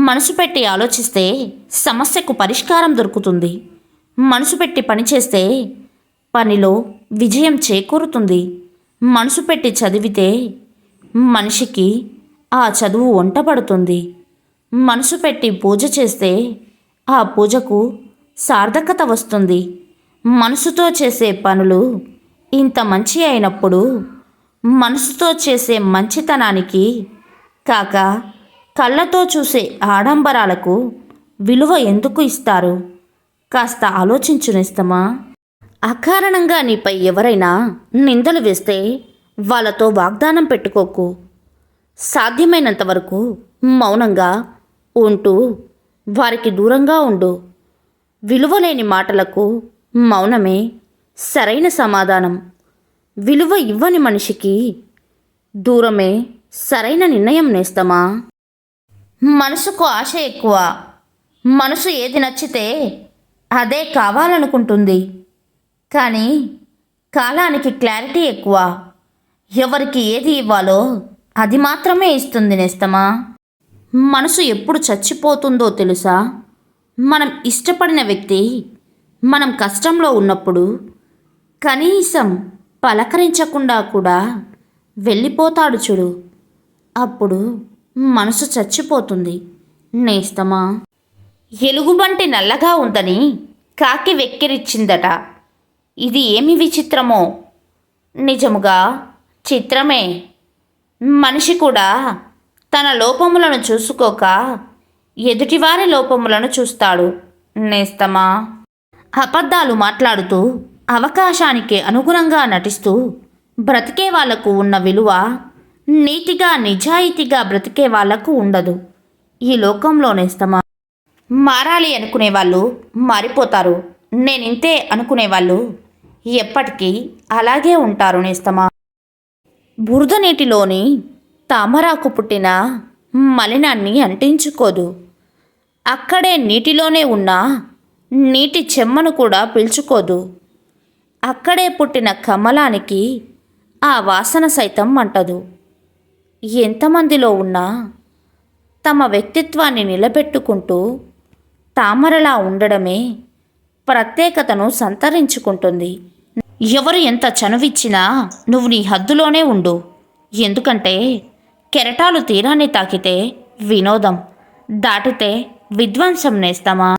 మనసు పెట్టి ఆలోచిస్తే సమస్యకు పరిష్కారం దొరుకుతుంది. మనసు పెట్టి పనిచేస్తే పనిలో విజయం చేకూరుతుంది. మనసు పెట్టి చదివితే మనిషికి ఆ చదువు వంటపడుతుంది. మనసు పెట్టి పూజ చేస్తే ఆ పూజకు సార్థకత వస్తుంది. మనసుతో చేసే పనులు ఇంత మంచి అయినప్పుడు మనసుతో చేసే మంచితనానికి కాక కళ్ళతో చూసే ఆడంబరాలకు విలువ ఎందుకు ఇస్తారు? కాస్త ఆలోచించునేస్తమా? అకారణంగా నీపై ఎవరైనా నిందలు వేస్తే వాళ్ళతో వాగ్దానం పెట్టుకోకు. సాధ్యమైనంత వరకు మౌనంగా ఉంటూ వారికి దూరంగా ఉండు. విలువలేని మాటలకు మౌనమే సరైన సమాధానం. విలువ ఇవ్వని మనిషికి దూరమే సరైన నిర్ణయం నేస్తమా? మనసుకు ఆశ ఎక్కువ. మనసు ఏది నచ్చితే అదే కావాలనుకుంటుంది. కానీ కాలానికి క్లారిటీ ఎక్కువ. ఎవరికి ఏది ఇవ్వాలో అది మాత్రమే ఇస్తుంది నేస్తమా. మనసు ఎప్పుడు చచ్చిపోతుందో తెలుసా? మనం ఇష్టపడిన వ్యక్తి మనం కష్టంలో ఉన్నప్పుడు కనీసం పలకరించకుండా కూడా వెళ్ళిపోతాడు చూడు. అప్పుడు మనసు చచ్చిపోతుంది నేస్తమా. ఎలుగుబంటి నల్లగా ఉందని కాకి వెక్కిరిచ్చిందట. ఇది ఏమి విచిత్రమో! నిజముగా చిత్రమే. మనిషి కూడా తన లోపములను చూసుకోక ఎదుటివారి లోపములను చూస్తాడు నేస్తమా. అబద్ధాలు మాట్లాడుతూ అవకాశానికి అనుగుణంగా నటిస్తూ బ్రతికే వాళ్లకు ఉన్న విలువ నీతిగా నిజాయితీగా బ్రతికే వాళ్లకు ఉండదు ఈ లోకంలో నేస్తమా. మారాలి అనుకునేవాళ్ళు మారిపోతారు. నేనింతే అనుకునేవాళ్ళు ఎప్పటికీ అలాగే ఉంటారు నేస్తమా. బురద నీటిలోని తామరాకు పుట్టిన మలినాన్ని అంటించుకోదు. అక్కడే నీటిలోనే ఉన్న నీటి చెమ్మను కూడా పీల్చుకోదు. అక్కడే పుట్టిన కమలానికి ఆ వాసన సైతం అంటదు. ఎంతమందిలో ఉన్నా తమ వ్యక్తిత్వాన్ని నిలబెట్టుకుంటూ తామరలా ఉండడమే ప్రత్యేకతను సంతరించుకుంటుంది. ఎవరు ఎంత చనువిచ్చినా నువ్వు నీ హద్దులోనే ఉండు. ఎందుకంటే కెరటాలు తీరాన్ని తాకితే వినోదం, దాటితే విధ్వంసం నేస్తమా.